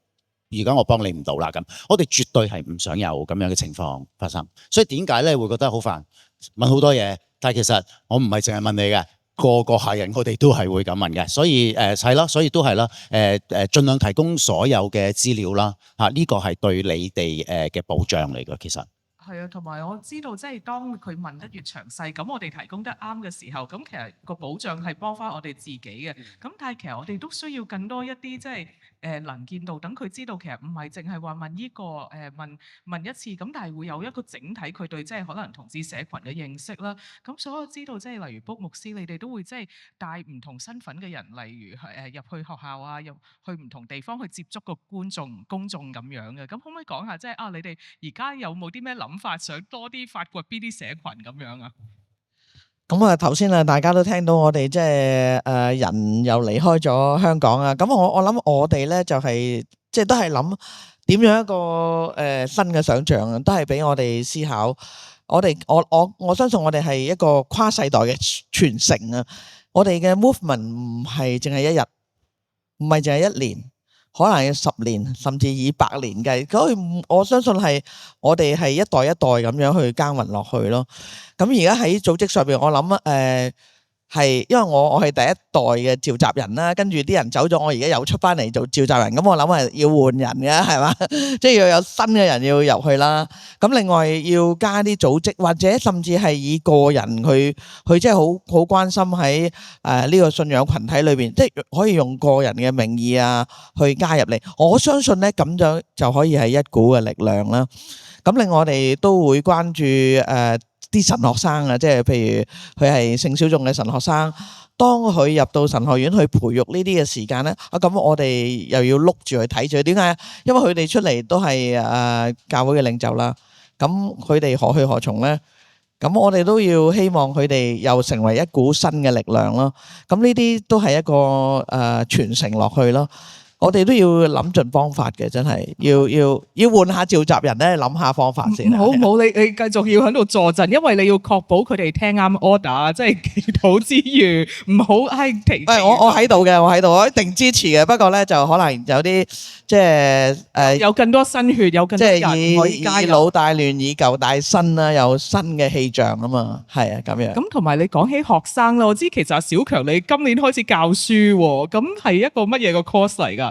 而家我幫你唔到啦咁。我哋絕對係唔想有咁樣嘅情況發生。所以點解咧會覺得好煩，問好多嘢？但係其實我唔係淨係問你嘅，個個客人我哋都係會咁問嘅，所以係啦，所以都係啦，盡量提供所有嘅資料啦，呢個係對你哋嘅保障嚟嘅，其實。係啊，同埋我知道，即係當佢問得越詳細，咁我哋提供得啱嘅時候，咁其實個保障係幫翻我哋自己嘅。咁但係其實我哋都需要更多一啲即係能見度，等佢知道其實唔係淨係話問呢個問一次，咁但係會有一個整體佢對即係可能同志社群嘅認識啦。咁所以我知道即係例如卜牧師，你哋都會即係帶唔同身份嘅人，例如入去學校啊，入去唔同地方去接觸個公眾咁樣嘅。咁可唔可以講下即係你哋而家有冇啲咩諗法，想多啲發掘邊啲社群咁樣啊？咁啊，頭先啊，大家都聽到我哋即係人又離開咗香港啊。咁我諗我哋咧就係即係都係諗點樣一個新嘅想像啊，都係俾我哋思考。我相信我哋係一個跨世代嘅傳承啊。我哋嘅 movement 唔係淨係一日，唔係淨係一年。可能要10年，甚至以100年計。所以我相信係我哋係一代一代咁樣去耕耘落去咯。咁而家喺組織上邊，我諗係因為我係第一代嘅召集人啦，跟住啲人走咗，我而家又出翻嚟做召集人。咁我諗係要換人嘅，係嘛？即係要有新嘅人要入去啦。咁另外要加啲組織，或者甚至係以個人佢即係好關心喺呢個信仰群體裏邊，即係可以用個人嘅名義啊去加入嚟。我相信咧咁樣就可以係一股嘅力量啦。咁另外我哋都會關注啲神學生啊，即係譬如佢係性小眾嘅神學生，當佢入到神學院去培育呢啲嘅時間咧，咁我哋又要碌住去睇住，點解？因為佢哋出嚟都係教會嘅領袖啦，咁佢哋何去何從咧？咁我哋都要希望佢哋又成為一股新嘅力量咯。咁呢啲都係一個傳承落去咯。我哋都要諗盡方法嘅，真係要換下召集人咧，諗下方法先。唔好，你繼續要喺度坐陣，因為你要確保佢哋聽啱 order，即係祈禱之餘，唔好停。我喺度嘅，我一定支持嘅。不過咧，就可能有啲即係有更多新血，有更多人可以加入。以老帶亂，以舊帶新啦，有新嘅氣象啊嘛，係啊咁樣。咁同埋你講起學生啦，我知其實阿小強你今年開始教書喎，咁係一個乜嘢個 course 嚟㗎？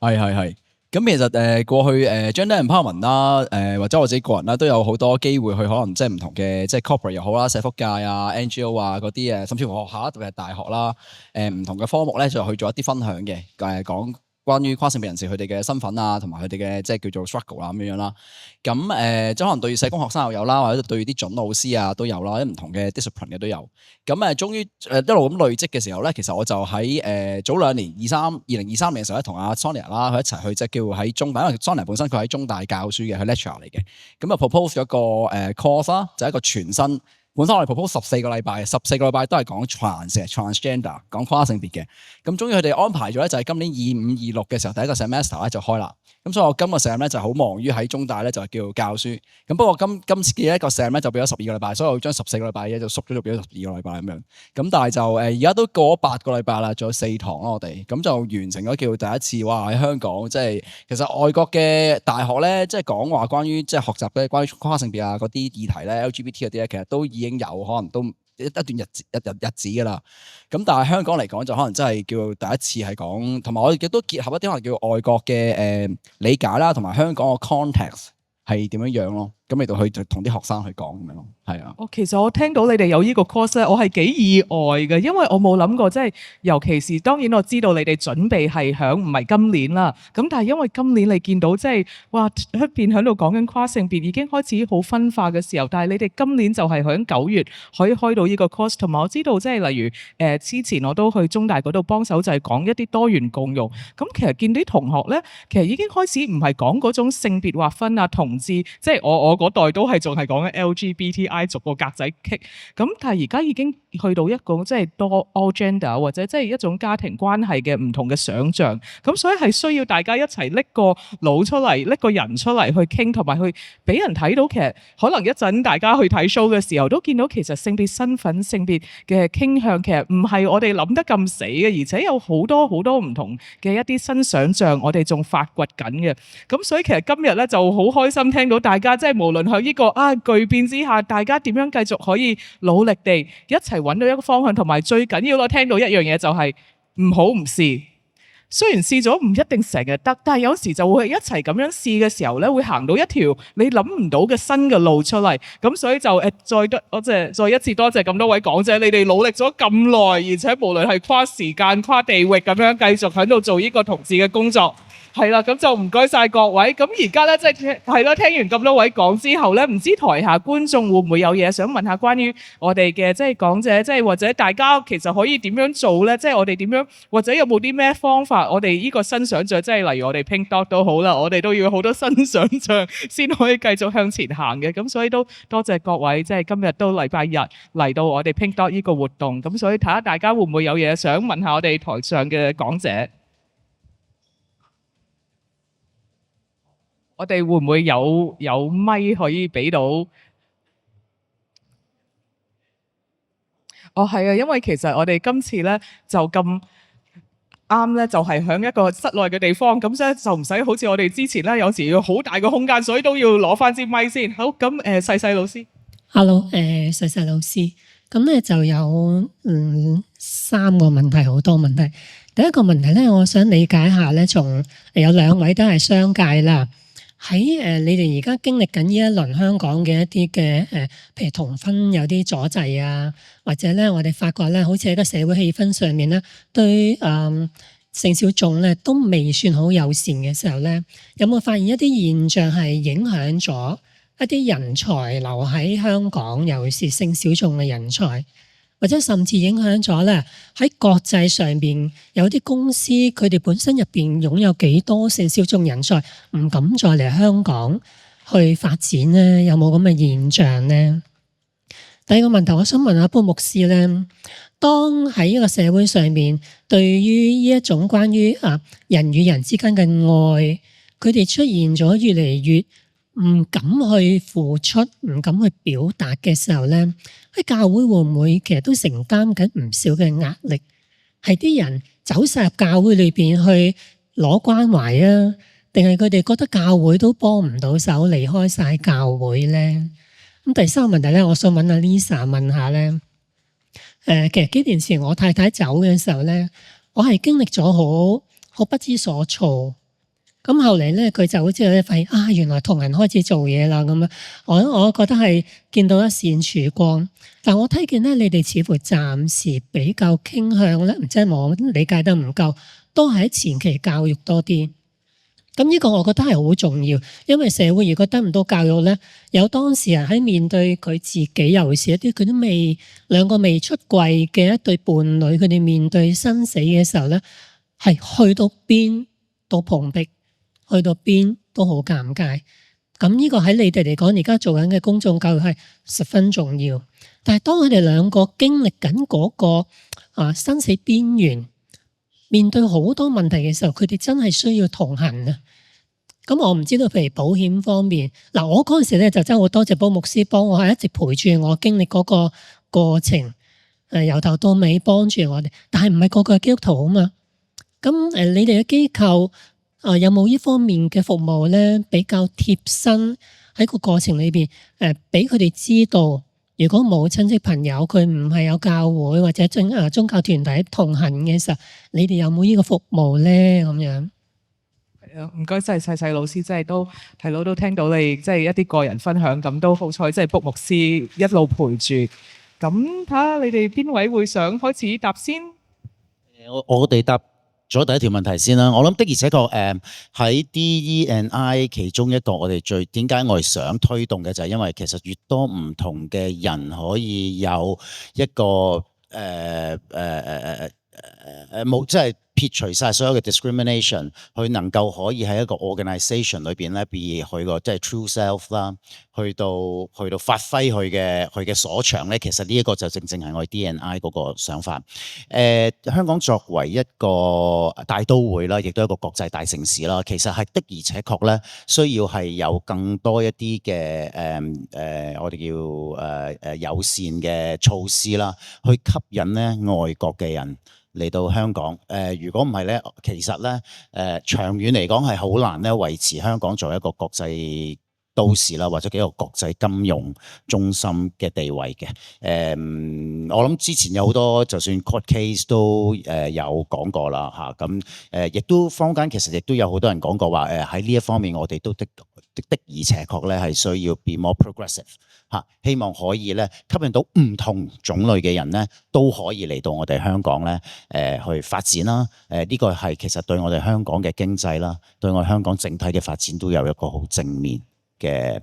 係。咁其實過去Gender Empowerment 啦，或者我自己個人啦，都有好多機會去可能即係唔同嘅即係 corporate 又好啦、社福界啊、NGO 啊嗰啲甚至乎學校特別係大學啦，唔同嘅科目咧就去做一啲分享嘅，講關於跨性別人士佢哋嘅身份啊，同埋佢哋嘅即係叫做 struggle 啊咁樣啦。咁即係可能對社工學生又有啦，或者對啲準老師啊都有啦，啲唔同嘅 discipline 嘅都有。咁終於一路咁累積嘅時候咧，其實我就喺早2年2023年嘅時候咧，同阿 Sonia 啦佢一齊去即係叫喺中大，因為 Sonia 本身佢喺中大教書嘅，佢 lecturer 嚟嘅。咁啊 propose 咗一個course 啦，就係一個全新。本身我哋 propose 14個禮拜，14個禮拜都係講 transgender， 講跨性別嘅。咁終於佢哋安排咗咧，就係今年25、26嘅時候，第一個 semester 咧就開啦。咁所以我今個 sem 咧就好忙於喺中大咧就叫教書。咁不過今次嘅一個 sem 咧就變咗12個禮拜，所以我將14個禮拜咧就縮咗做變咗12個禮拜咁樣。咁但係就而家都過咗8個禮拜啦，仲有4堂咯我哋。咁就完成咗叫第一次哇喺香港即係其實外國嘅大學咧，即係講話關於即係學習嘅關於跨性別啊嗰啲議題咧 LGBT 嗰啲咧，其實都已經有可能都一段日子㗎啦。咁但係香港嚟講就可能真係叫第一次係講，同埋我哋亦都結合一啲可能叫外國嘅理解啦，同埋香港嘅 context 係點樣咯。咁嚟到去就同啲學生去講咁樣咯，係啊。其實我聽到你哋有呢個 course 咧，我係幾意外嘅，因為我冇諗過，即係尤其是當然我知道你哋準備係響唔係今年啦，咁但係因為今年你見到即係哇出邊喺度講緊跨性別已經開始好分化嘅時候，但係你哋今年就係響9月可以開到呢個 course， 同埋我知道即係例如之前我都去中大嗰度幫手就係講一啲多元共融，咁其實見啲同學咧，其實已經開始唔係講嗰種性別劃分啊，同志，即係我嗰代都係仲係講緊 LGBTI 逐個格仔棘，咁但係而家已經去到一個即係多 all gender 或者即係一種家庭關係嘅唔同嘅想像，咁所以係需要大家一齊拎個腦出嚟，拎個人出嚟去傾，同埋去俾人睇到其實可能一陣大家去睇 show 嘅時候都見到其實性別身份、性別嘅傾向其實唔係我哋諗得咁死嘅，而且有好多好多唔同嘅一啲新想像，我哋仲發掘緊嘅。咁所以其實今日咧就好開心聽到大家即係無論喺呢個巨變之下，大家點樣繼續可以努力地一齊揾到一個方向，同埋最緊要我聽到一樣嘢就係唔好唔試。雖然試咗唔一定成日得，但係有時就會一齊咁樣試嘅時候咧，會行到一條你諗唔到嘅新嘅路出嚟。咁所以就再一次多謝咁多位講者，你哋努力咗咁耐，而且無論係跨時間、跨地域咁樣繼續喺度做呢個同志嘅工作。係啦，咁就唔該晒各位。咁而家咧，即係咯，聽完咁多位講之後咧，唔知台下觀眾會唔會有嘢想問下關於我哋嘅即係講者，即係或者大家其實可以點樣做咧？即係我哋點樣，或者有冇啲咩方法？我哋呢個新想像，即係例如我哋 Pink Dot 都好啦，我哋都要好多新想像先可以繼續向前行嘅。咁所以都多謝各位，即係今日都禮拜日嚟到我哋 Pink Dot 呢個活動。咁所以睇下大家會唔會有嘢想問下我哋台上嘅講者。我哋會唔會有咪可以俾到？係啊，因為其實我哋今次咧就咁啱咧，就係喺一個室內嘅地方，咁咧就唔使好似我哋之前咧有時要好大個空間，所以都要攞翻支咪先。好，咁細細老師 ，Hello，細細老師，咁咧就有3個問題，好多問題。第一個問題咧，我想理解下咧，從有2位都係商界啦。喺你哋而家經歷緊呢一輪香港嘅一啲嘅譬如同婚有啲阻滯啊，或者咧我哋發覺咧，好似喺個社會氣氛上面咧，對性小眾咧都未算好友善嘅時候咧，有冇發現一啲現象係影響咗一啲人才留喺香港，尤其是性小眾嘅人才？或者甚至影響咗咧喺國際上邊有啲公司佢哋本身入邊擁有幾多性小眾人才，唔敢再嚟香港去發展咧？有冇咁嘅現象咧？第二個問題，我想問下潘牧師咧，當喺呢個社會上邊，對於呢一種關於人與人之間嘅愛，佢哋出現咗越嚟越唔敢去付出、唔敢去表達嘅時候咧，喺教會會唔會其實都承擔緊唔少嘅壓力？係啲人走晒入教會裏邊去攞關懷啊，定係佢哋覺得教會都幫唔到手，離開晒教會咧？咁第三個問題咧，我想問阿 Lisa 問下咧，其實幾年前我太太走嘅時候咧，我係經歷咗好不知所措。咁後嚟咧，佢就好似咧發現原來同人開始做嘢啦咁樣。我覺得係見到一線曙光。但我睇見咧，你哋似乎暫時比較傾向咧，唔知係我理解得唔夠，都係喺前期教育多啲。咁呢個我覺得係好重要，因為社會如果得唔到教育咧，有當事人喺面對佢自己，尤其是一啲佢都兩個未出櫃嘅一對伴侶，佢哋面對生死嘅時候咧，係去到邊都碰壁。去到邊都好尷尬，咁呢個喺你哋嚟講，而家做緊嘅公眾教育係十分重要。但係當佢哋兩個經歷緊嗰個生死邊緣，面對好多問題嘅時候，佢哋真係需要同行啊！咁我唔知道，譬如保險方面，我嗰陣時咧就真係好多謝保牧師幫我，係一直陪住我經歷嗰個過程，由頭到尾幫住我哋。但係唔係個個係基督徒啊嘛？咁你哋嘅機構有冇呢方面嘅服務咧？比較貼身喺個過程裏邊，俾佢哋知道，如果冇親戚朋友，佢唔係有教會或者宗教團體同行嘅時候，你哋有冇呢個服務咧？咁樣唔該晒細細老師，即係都係咯，都聽到你即係一啲個人分享，咁都好彩，即係卜牧師一路陪住。咁睇下你哋邊位會想開始答先？我哋答咗第一條問題先啦。我諗的而且確喺 DE&I 其中一個我哋點解我哋想推動嘅就係因為其實越多唔同嘅人可以有一個冇即係撇除晒所有嘅 discrimination， 佢能夠可以喺一個 organisation 裏邊咧 be 佢個即係 true self 啦，去到發揮佢嘅所長咧，其實呢一個就正係我哋 D&I 嗰個想法。香港作為一個大都會啦，亦都係一個國際大城市啦，其實係的而且確咧，需要係有更多一啲嘅我哋叫友善嘅措施啦，去吸引咧外國嘅人嚟到香港。如果唔係咧，其實咧長遠嚟講係好難咧維持香港作為一個國際都市啦，或者幾個國際金融中心嘅地位嘅。我諗之前有好多就算 court case 都有講過啦嚇，咁亦都坊間其實亦都有好多人講過話喺呢一方面我哋都的而且確咧係需要 be more progressive 嚇，希望可以咧吸引到唔同種類嘅人咧都可以嚟到我哋香港咧去發展啦。呢個係其實對我哋香港嘅經濟啦，對我哋香港整體嘅發展都有一個好正面嘅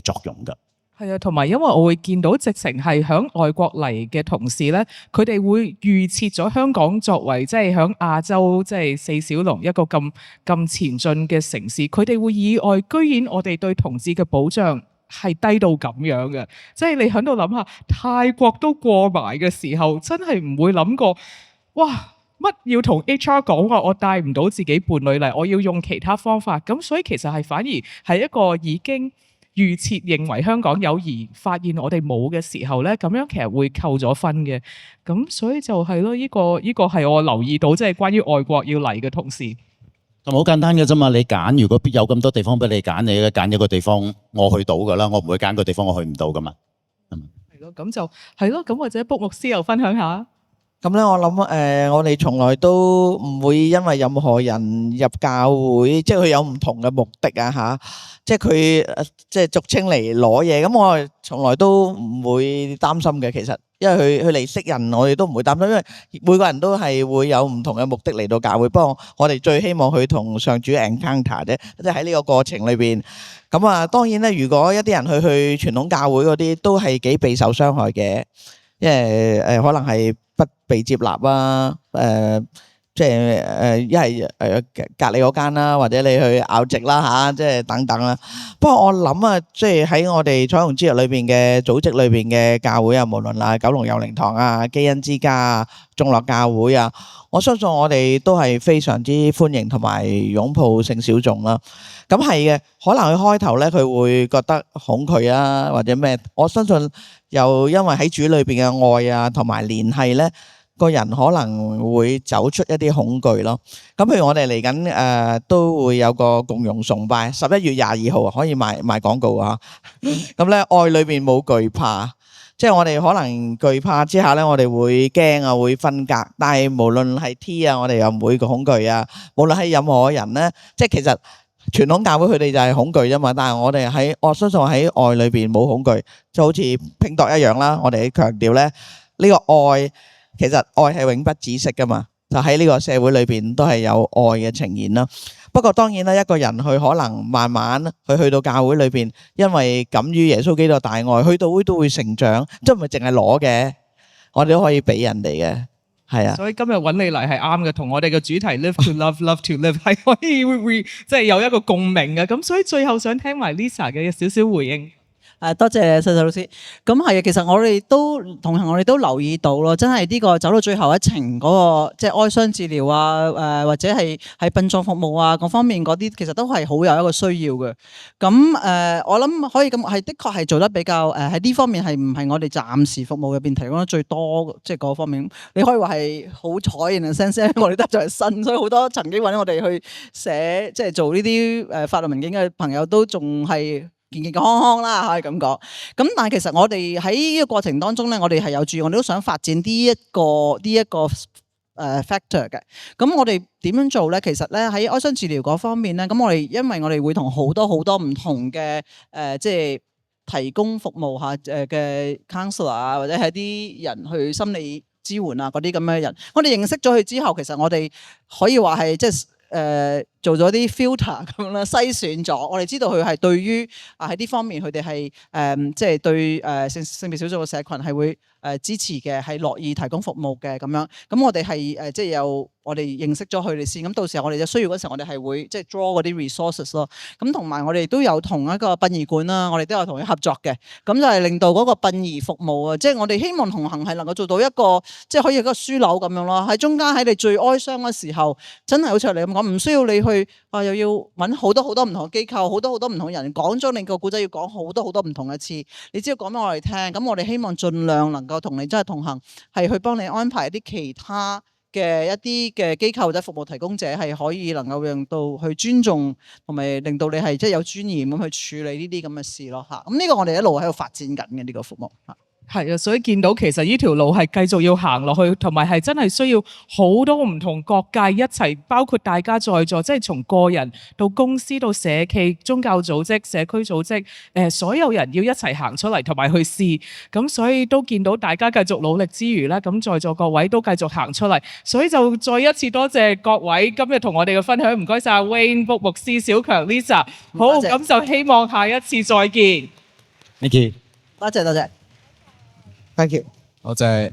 作用㗎。係啊，同埋因為我會見到直情係響外國嚟嘅同事咧，佢哋會預設咗香港作為即係響亞洲即係四小龍一個咁前進嘅城市，佢哋會意外居然我哋對同志嘅保障係低到咁樣嘅。即係你喺度諗下，泰國都過埋嘅時候，真係唔會諗過，哇！乜要同 HR 講話，我帶唔到自己伴侶嚟，我要用其他方法。咁所以其實係反而係一個已經預設認為香港有而發現我哋冇嘅時候咧，咁樣其實會扣咗分嘅。咁所以就係咯，呢個係我留意到，即係關於外國要嚟嘅同事。咁好簡單嘅啫嘛，你揀，如果有咁多地方俾你揀，你揀一個地方我去到㗎啦，我唔會揀個地方我去唔到㗎嘛。係咯，咁就係咯，咁或者卜牧師又分享下。咁咧，我諗我哋從來都唔會因為任何人入教會，即係佢有唔同嘅目的啊嚇，即係佢即係俗稱嚟攞嘢。咁我哋從來都唔會擔心嘅。其實，因為佢嚟識人，我哋都唔會擔心，因為每個人都係會有唔同嘅目的嚟到教會。不過我哋最希望佢同上主 encounter 啫，即係喺呢個過程裏邊。咁啊，當然咧，如果一啲人去傳統教會嗰啲，都係幾備受傷害嘅，因為可能係不被接納啊，即係一係隔離嗰間啦，或者你去拗直啦嚇，即係等等啦。不過我諗啊，即係喺我哋彩虹之日裏邊嘅組織裏邊嘅教會啊，無論係九龍佑寧堂啊、基恩之家啊、眾樂教會啊，我相信我哋都係非常之歡迎同埋擁抱性小眾啦。咁係嘅，可能佢開頭咧佢會覺得恐懼啊，或者咩？我相信又因為喺主裏邊嘅愛啊，同埋聯繫咧，個人可能會走出一啲恐懼咯。咁譬如我哋嚟緊都會有個共融崇拜，11月22號可以賣廣告啊。咁咧愛裏邊冇懼怕，即係我哋可能懼怕之下咧，我哋會驚啊，會分隔。但係無論係 T 啊，我哋又唔會恐懼啊。無論係任何人咧，即係其實傳統教會佢哋就係恐懼啫嘛。但係我相信喺愛裏邊冇恐懼，就好似拼多一樣啦。我哋強調咧，呢個愛其實愛係永不止息噶嘛。就喺呢個社會裏邊都係有愛嘅呈現啦。不過當然啦，一個人佢可能慢慢去到教會裏邊，因為感於耶穌基督大愛，去到會都會成長，即係唔係淨係攞嘅，我哋都可以俾人哋嘅，係啊。所以今日揾你嚟係啱嘅，同我哋嘅主題 Live to Love, Love to Live 係可以即係有一個共鳴嘅。咁所以最後想聽埋 Lisa 嘅少少回應。多謝細細老師。咁係啊，其實我哋都同行，我哋都留意到咯，真係呢個走到最後一程嗰個，即係哀傷治療啊，或者係喺殯葬服務啊各方面嗰啲，其實都係好有一個需要嘅。咁我諗可以咁係的確係做得比較喺呢方面係唔係我哋暫時服務入邊提供得最多，即係嗰方面。你可以話係好彩嘅 sense，我哋得就係新，所以好多曾經揾我哋去寫即係做呢啲法律文件嘅朋友都仲係健健康康啦，可以咁講。咁但係其實我哋喺呢個過程當中咧，我哋係有注意，我哋都想發展呢一個 factor 嘅。咁我哋點樣做咧？其實咧喺哀傷治療嗰方面咧，咁因為我哋會同好多唔同嘅即係提供服務下嘅 counselor 啊，或者係啲人去心理支援啊嗰啲咁嘅人，我哋認識咗佢之後，其實我哋可以話係即係做咗啲 filter 咁樣啦，篩選咗，我哋知道佢係對於喺呢方面佢哋係即係對性別少數嘅社群係會支持嘅，係樂意提供服務嘅咁樣。咁我哋係即係有我哋認識咗佢哋先，咁到時候我哋有需要嗰時候，我哋係會即係 draw 嗰啲 resources 咯。咁同埋我哋都有同一個殯儀館啦，我哋都有同佢合作嘅。咁就係令到嗰個殯儀服務啊，即係我哋希望同行係能夠做到一個即係可以一個樞紐咁樣咯。喺中間喺你最哀傷嘅時候，真係好似你咁講，唔需要你去又要揾好多唔同嘅機構，好多唔同嘅人講咗你個故仔，要講好多唔同嘅次，你只要講俾我哋聽。咁我哋希望盡量能夠同你真係同行，係去幫你安排一啲其他嘅一啲嘅機構或者服務提供者，係可以能夠讓到去尊重同埋令到你係即係有尊嚴咁去處理呢啲咁嘅事咯嚇。咁呢個我哋一路喺度發展緊嘅呢個服務嚇。係啊，所以見到其實呢條路係繼續要行落去，同埋係真係需要好多唔同各界一齊，包括大家在座，即係從個人到公司到社企、宗教組織、社區組織，所有人要一齊行出嚟同埋去試。咁所以都見到大家繼續努力之餘咧，咁在座各位都繼續行出嚟。所以就再一次多謝各位今日同我哋嘅分享，唔該晒 Wayne、牧師、小強、Lisa。好，咁就希望下一次再見。Thank you。多謝。Thank you。多謝。